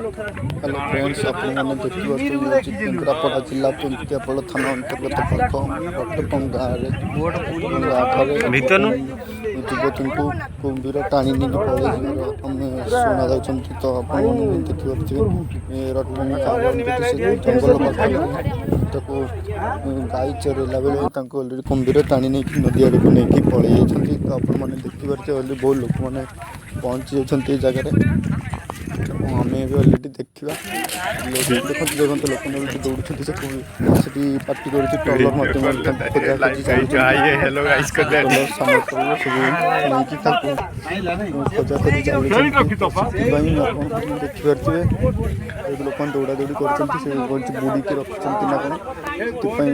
Hello friends आपने देखिए केन्द्रापड़ा जिला पेंटियापल थाना अंतर्गत पाख गाँव युवती को कुंभीर टाणी नहीं पड़े शुणा जाऊँ तो आपने देखिए जंगल पाख गाई चरेला बेले कुंभीर टाणी नहीं नदी आड़ को लेकिन पलि जाती तो आपने देखिए बहुत लोक मैंने पहुँची जाती जगह आम अलरेडी देखा देखते देखते लोक मैंने दौड़ते से पार्टी कर ट्रलर देखिपे लोक दौड़ा दौड़ी कर बुड़ीकी रखिंट ना कौन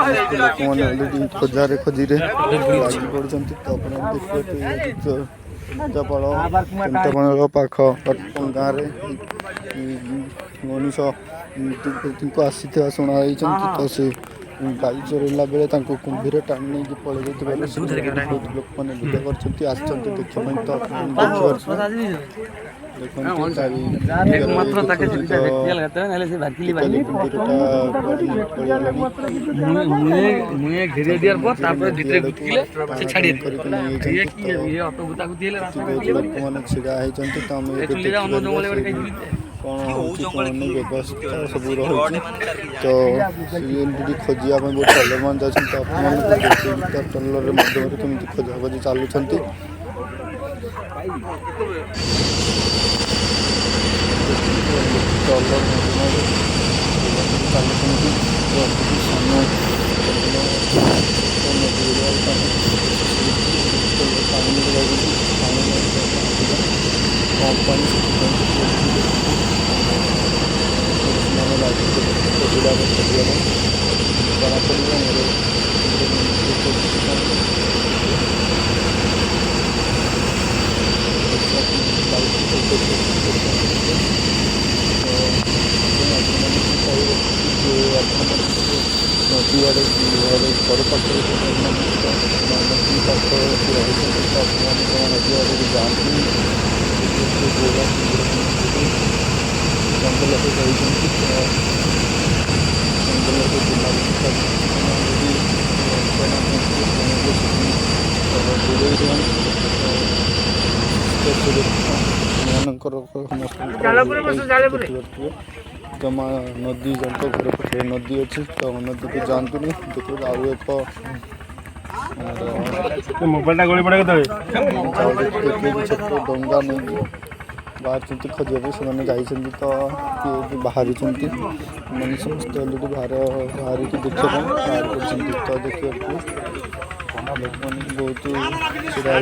लोक मैंने अलरेडी खोजारे खोजी पड़ते तो देखिए केन्द्रापड़ा पाख गाँव मनीष आसी शुणाई तो से गाई चरेला बेले कुंभीर टाणी नहीं पलि जाती लोक मैंने भिडियो व्यवस्था सब रही तो खोजा बहुत ट्रलर जाती तो ट्रलर माध्यम कमी खोजा खोजी चलुं ट्रलर नदी आड़े घर पाखे नदी पाख नदी आड़े जाती जंगल से जाती जमा नदी जंत घर पाखे नदी अच्छी तो नदी को जातु देखिए आउ एक मोबाइल डंगा नहीं बाहर खोजा से जाइए तो किए बाहरी मैंने समस्त अलरेडी बाहर देखा बाहर कर तो देखिए लोक मैंने बहुत छड़ा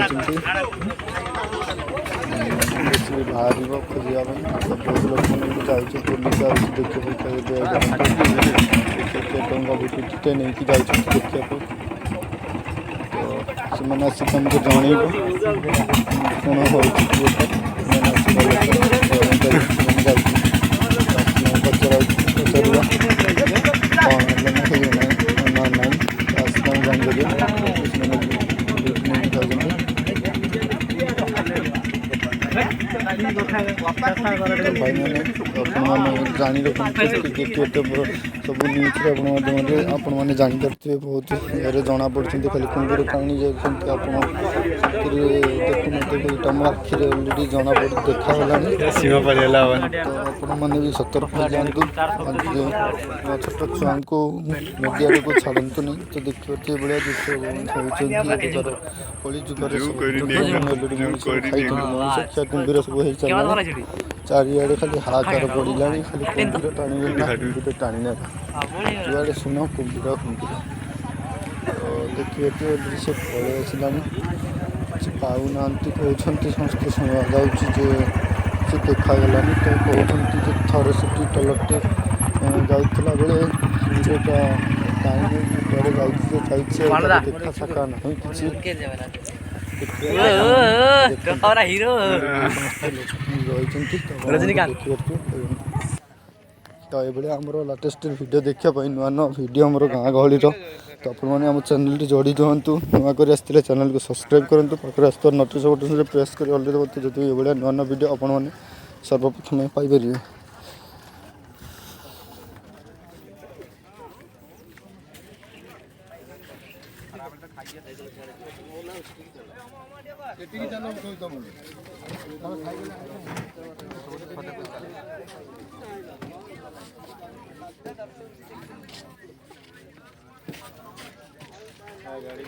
बाहर खोजा बहुत लोक मैंने जाइए पुलिस देखिए डंगा बुटी नहीं जाइए देखा तो आसिक आमको जन कौन हो जानी रखते सब न्यूज आपण मैंने जानीपे बहुत ये जना पड़ते खाली कुंभीर टाणी जाती देखुन आखिर अलरेडी जना पड़ देखा तो मैंने भी सतर्क हो जातु छोट छुआ को मीडिया को छाड़तु नहीं तो देखिए भाया दृश्य कली जुगे कुंभीर सब चारिड़े खाली हाहाकार पड़ा खाली कुंभीर टाणी टाणी ना जुआड़े शुण कुंभीर कुंभीर तो देखिए दृश्य पलि आसला पाऊना कहते समस्त शुणा जा देखागलानी तो कहते थरे से ट्रलरटे जाता बेले टाणी देखा साका ना कि तो ये आमर लाटेस्ट वीडियो देखापी नुआ नुआ वीडियो आम गाँ गहली तो आपने आम चैनल जोड़ी दिंतु नुआ कर चैनल को सब्सक्राइब करूँ पाखे आस नोटिफिकेशन प्रेस कर अलरेडी जो ये नुआ नुआ वीडियो आपने ସର୍ବପ୍ରଥମେ ପାଇପାରିବେ। ଗାଡ଼ି